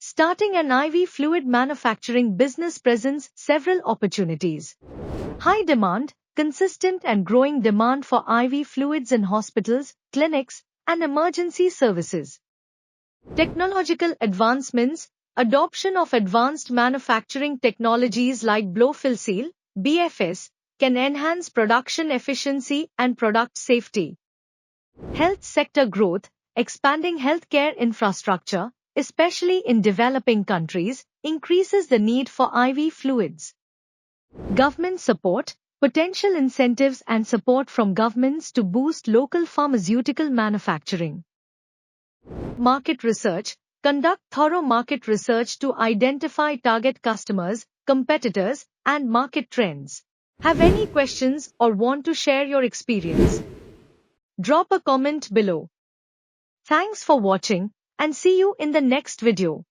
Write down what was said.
Starting an IV fluid manufacturing business presents several opportunities. High demand, consistent and growing demand for IV fluids in hospitals, clinics, and emergency services. Technological advancements, adoption of advanced manufacturing technologies like blow-fill-seal, BFS, can enhance production efficiency and product safety. Health sector growth, expanding healthcare infrastructure, especially in developing countries, increases the need for IV fluids. Government support, potential incentives and support from governments to boost local pharmaceutical manufacturing. Market research, conduct thorough market research to identify target customers, competitors, and market trends. Have any questions or want to share your experience? Drop a comment below. Thanks for watching and see you in the next video.